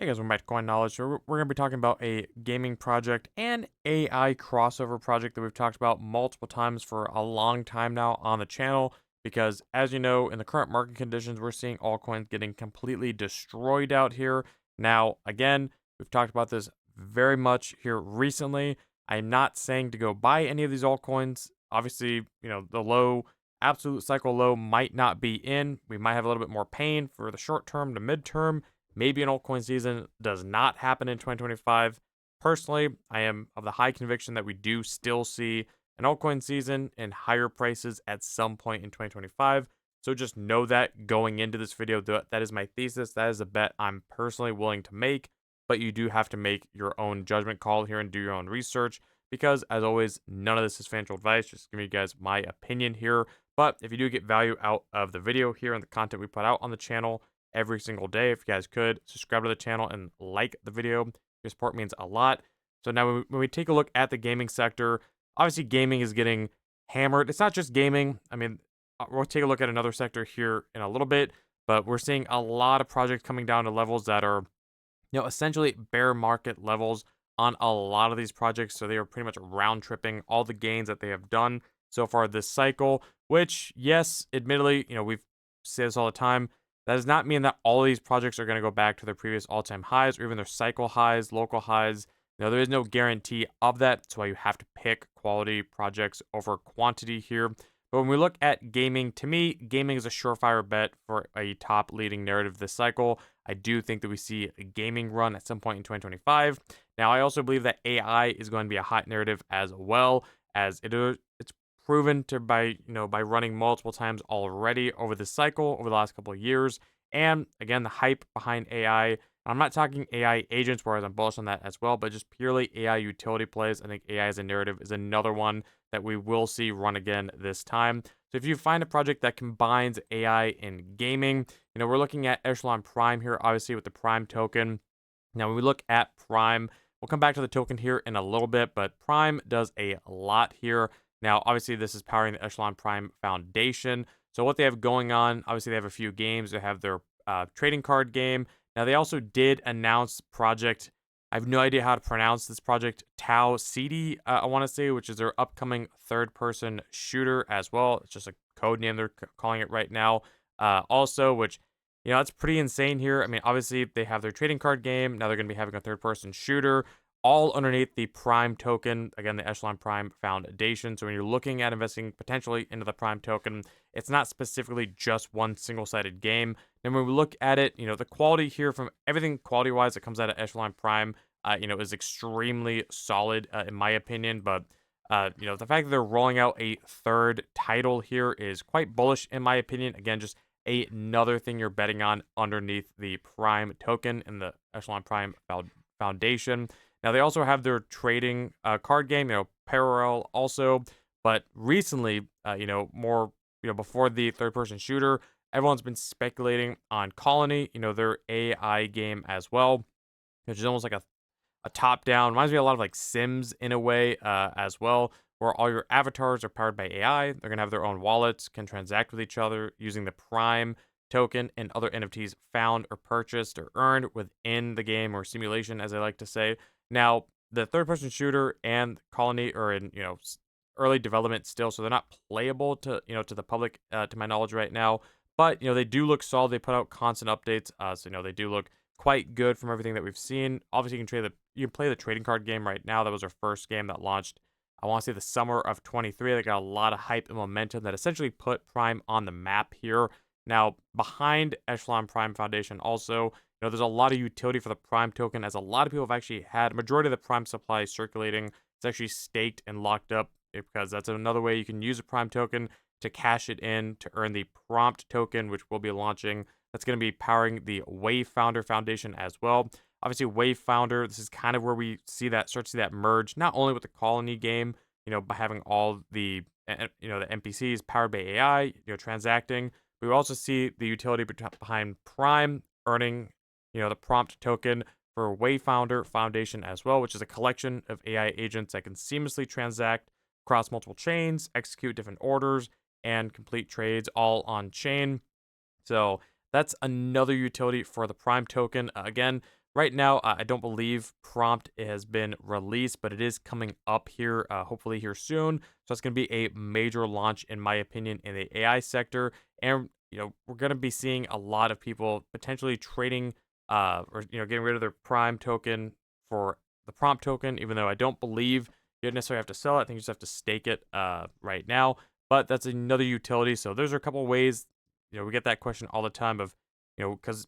Hey guys, welcome back to Coin Knowledge. So we're going to be talking about a gaming project and AI crossover project that we've talked about multiple times for a long time now on the channel. Because as you know, in the current market conditions, we're seeing altcoins getting completely destroyed out here. Now, again, we've talked about this very much here recently. I'm not saying to go buy any of these altcoins. Obviously, the low, absolute cycle low might not be in. We might have a little bit more pain for the short term to midterm. Maybe an altcoin season does not happen in 2025. Personally, I am of the high conviction that we do still see an altcoin season and higher prices at some point in 2025. So just know that going into this video, that is my thesis. That is a bet I'm personally willing to make, but you do have to make your own judgment call here and do your own research because, as always, none of this is financial advice. Just giving you guys my opinion here. But if you do get value out of the video here and the content we put out on the channel, every single day. If you guys could subscribe to the channel and like the video, your support means a lot. So now when we take a look at the gaming sector, obviously gaming is getting hammered. It's not just gaming. I mean, we'll take a look at another sector here in a little bit, but we're seeing a lot of projects coming down to levels that are, essentially bear market levels on a lot of these projects. So they are pretty much round tripping all the gains that they have done so far this cycle, which, yes, admittedly, we've said this all the time. That does not mean that all of these projects are going to go back to their previous all-time highs or even their cycle highs, local highs. There is no guarantee of that. That's why you have to pick quality projects over quantity here. But when we look at gaming, to me, gaming is a surefire bet for a top leading narrative this cycle. I do think that we see a gaming run at some point in 2025. Now, I also believe that AI is going to be a hot narrative as well, as it's proven to by running multiple times already over the cycle over the last couple of years. And again, the hype behind AI. I'm not talking AI agents, whereas I'm bullish on that as well, but just purely AI utility plays. I think AI as a narrative is another one that we will see run again this time. So if you find a project that combines AI and gaming, we're looking at Echelon Prime here, obviously with the Prime token. Now, when we look at Prime, we'll come back to the token here in a little bit, but Prime does a lot here. Now, obviously, this is powering the Echelon Prime Foundation. So what they have going on, obviously, they have a few games. They have their trading card game. Now, they also did announce project. I have no idea how to pronounce this project. Tau CD, I want to say, which is their upcoming third-person shooter as well. It's just a code name they're calling it right now. Also, which, it's pretty insane here. I mean, obviously, they have their trading card game. Now they're going to be having a third-person shooter, all underneath the Prime token, again, the Echelon Prime Foundation. So when you're looking at investing potentially into the Prime token, it's not specifically just one single-sided game. And when we look at it, the quality here from everything quality-wise that comes out of Echelon Prime, is extremely solid in my opinion. But the fact that they're rolling out a third title here is quite bullish in my opinion. Again, just another thing you're betting on underneath the Prime token in the Echelon Prime Foundation. Now, they also have their trading card game, Parallel also. But recently, more, before the third-person shooter, everyone's been speculating on Colony, their AI game as well, which is almost like a top-down. Reminds me a lot of like Sims in a way as well, where all your avatars are powered by AI. They're going to have their own wallets, can transact with each other using the Prime token and other NFTs found or purchased or earned within the game or simulation, as I like to say. Now, the third-person shooter and Colony are in, early development still, so they're not playable to, to the public, to my knowledge right now. But, they do look solid. They put out constant updates, so, they do look quite good from everything that we've seen. Obviously, you can play the trading card game right now. That was our first game that launched, I want to say, the summer of 23. They got a lot of hype and momentum that essentially put Prime on the map here. Now, behind Echelon Prime Foundation also, there's a lot of utility for the Prime token, as a lot of people have actually had majority of the Prime supply circulating. It's actually staked and locked up because that's another way you can use a Prime token to cash it in to earn the Prompt token, which we'll be launching. That's going to be powering the Wave Founder Foundation as well. Obviously, Wave Founder, this is kind of where we start to see that merge, not only with the Colony game, by having all the, the NPCs powered by AI, transacting. We will also see the utility behind Prime earning, the Prompt token for Wave Founder Foundation as well, which is a collection of AI agents that can seamlessly transact across multiple chains, execute different orders, and complete trades all on chain. So that's another utility for the Prime token. Again, right now, I don't believe prompt has been released, but it is coming up here, hopefully here soon. So it's going to be a major launch, in my opinion, in the AI sector. And, we're going to be seeing a lot of people potentially trading, or, getting rid of their prime token for the prompt token, even though I don't believe you don't necessarily have to sell it. I think you just have to stake it, right now. But that's another utility. So there's a couple ways, we get that question all the time of, because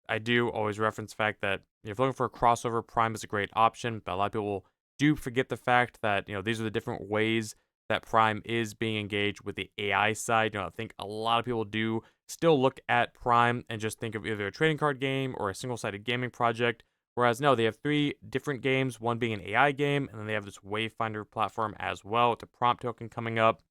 I do always reference the fact that if you're looking for a crossover, Prime is a great option, but a lot of people do forget the fact that, these are the different ways that Prime is being engaged with the AI side. I think a lot of people do still look at Prime and just think of either a trading card game or a single-sided gaming project. Whereas no, they have three different games, one being an AI game, and then they have this Wayfinder platform as well with the prompt token coming up.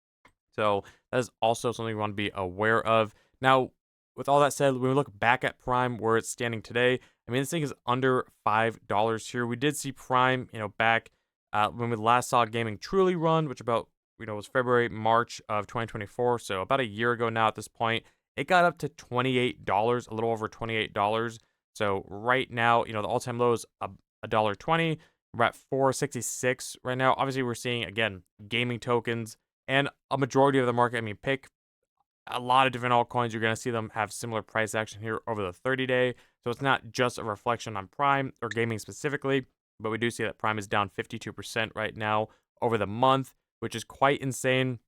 So that is also something we want to be aware of. Now, with all that said, when we look back at Prime, where it's standing today, I mean, this thing is under $5 here. We did see Prime, back when we last saw Gaming Truly run, which about, was February, March of 2024. So about a year ago now at this point, it got up to $28, a little over $28. So right now, the all-time low is a $1.20. We're at 466 right now. Obviously, we're seeing, again, gaming tokens and a majority of the market. I mean, pick a lot of different altcoins. You're going to see them have similar price action here over the 30-day. So it's not just a reflection on Prime or gaming specifically, but we do see that Prime is down 52% right now over the month, which is quite insane,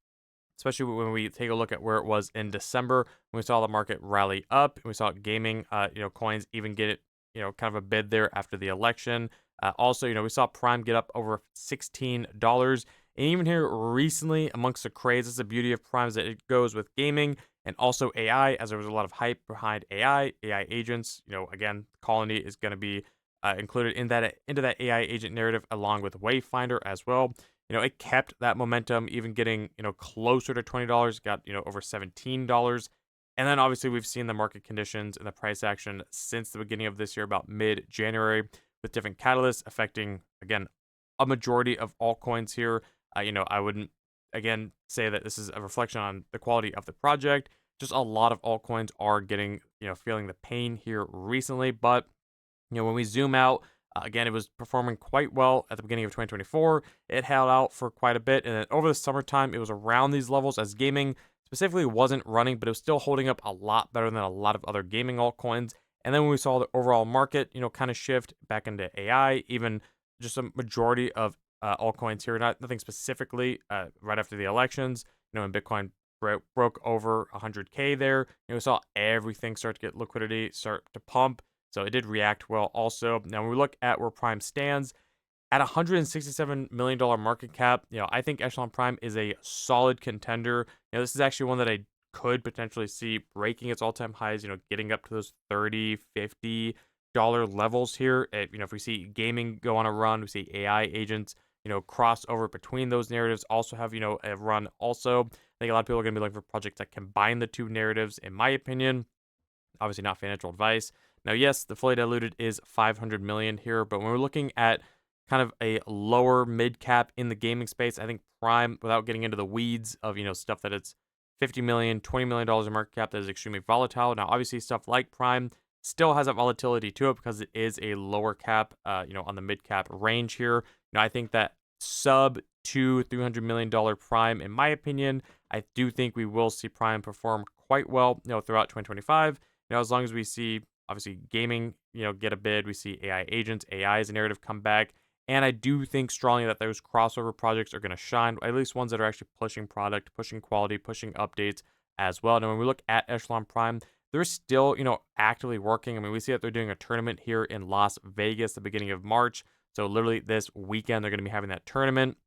especially when we take a look at where it was in December when we saw the market rally up and we saw gaming, coins even get it, kind of a bid there after the election. Also, we saw Prime get up over $16. And even here recently, amongst the craze, that's the beauty of Prime is that it goes with gaming and also AI, as there was a lot of hype behind AI agents. Again, Colony is going to be included into that AI agent narrative along with Wayfinder as well. It kept that momentum, even getting, closer to $20, got, over $17. And then obviously we've seen the market conditions and the price action since the beginning of this year, about mid-January, with different catalysts affecting, again, a majority of altcoins here. I wouldn't, again, say that this is a reflection on the quality of the project. Just a lot of altcoins are getting, feeling the pain here recently. But, when we zoom out, again, it was performing quite well at the beginning of 2024. It held out for quite a bit. And then over the summertime, it was around these levels as gaming specifically wasn't running, but it was still holding up a lot better than a lot of other gaming altcoins. And then when we saw the overall market, kind of shift back into AI, even just a majority of altcoins here, nothing specifically right after the elections, when Bitcoin broke over 100K there, we saw everything start to get liquidity, start to pump. So it did react well also. Now, when we look at where Prime stands, at $167 million market cap, I think Echelon Prime is a solid contender. This is actually one that I could potentially see breaking its all-time highs, getting up to those $30, $50 levels here. If we see gaming go on a run, we see AI agents, cross over between those narratives, also have, a run also. I think a lot of people are going to be looking for projects that combine the two narratives, in my opinion. Obviously not financial advice. Now, yes, the fully diluted is 500 million here, but when we're looking at kind of a lower mid cap in the gaming space, I think Prime, without getting into the weeds of, stuff that it's 50 million, $20 million in market cap, that is extremely volatile. Now, obviously stuff like Prime still has that volatility to it because it is a lower cap, on the mid cap range here. I think that sub to $300 million Prime, in my opinion, I do think we will see Prime perform quite well, throughout 2025. As long as we see, obviously, gaming, get a bid, we see AI agents, AI as a narrative come back. And I do think strongly that those crossover projects are going to shine, at least ones that are actually pushing product, pushing quality, pushing updates as well. Now, when we look at Echelon Prime, they're still, actively working. I mean, we see that they're doing a tournament here in Las Vegas the beginning of March. So literally this weekend, they're going to be having that tournament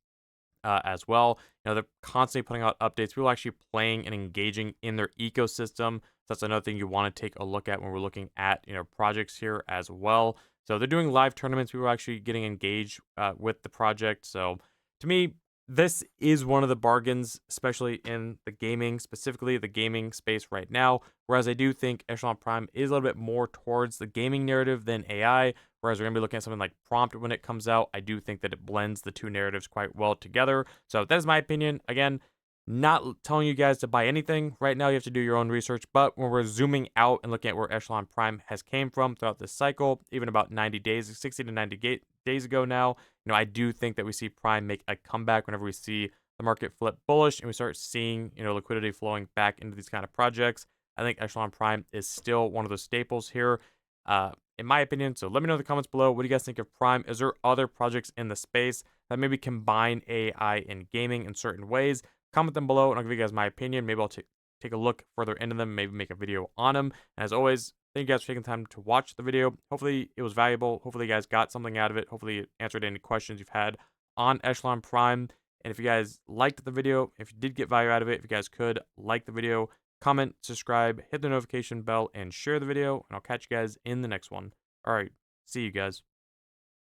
as well. They're constantly putting out updates. People are actually playing and engaging in their ecosystem. So that's another thing you want to take a look at when we're looking at, projects here as well. So they're doing live tournaments. People are actually getting engaged with the project. So to me, this is one of the bargains, especially in the gaming, specifically the gaming space right now. Whereas I do think Echelon Prime is a little bit more towards the gaming narrative than AI. Whereas we're going to be looking at something like Prompt when it comes out. I do think that it blends the two narratives quite well together. So that is my opinion. Again, Not telling you guys to buy anything. Right now, you have to do your own research. But when we're zooming out and looking at where Echelon Prime has came from throughout this cycle, even about 90 days, 60 to 90 days ago now, I do think that we see Prime make a comeback whenever we see the market flip bullish and we start seeing, liquidity flowing back into these kind of projects. I think Echelon Prime is still one of those staples here, in my opinion. So let me know in the comments below. What do you guys think of Prime? Is there other projects in the space that maybe combine AI and gaming in certain ways? Comment them below and I'll give you guys my opinion. Maybe I'll take a look further into them, maybe make a video on them. And as always, thank you guys for taking the time to watch the video. Hopefully it was valuable. Hopefully you guys got something out of it. Hopefully it answered any questions you've had on Echelon Prime. And if you guys liked the video, if you did get value out of it, if you guys could like the video, comment, subscribe, hit the notification bell, and share the video. And I'll catch you guys in the next one. All right, see you guys.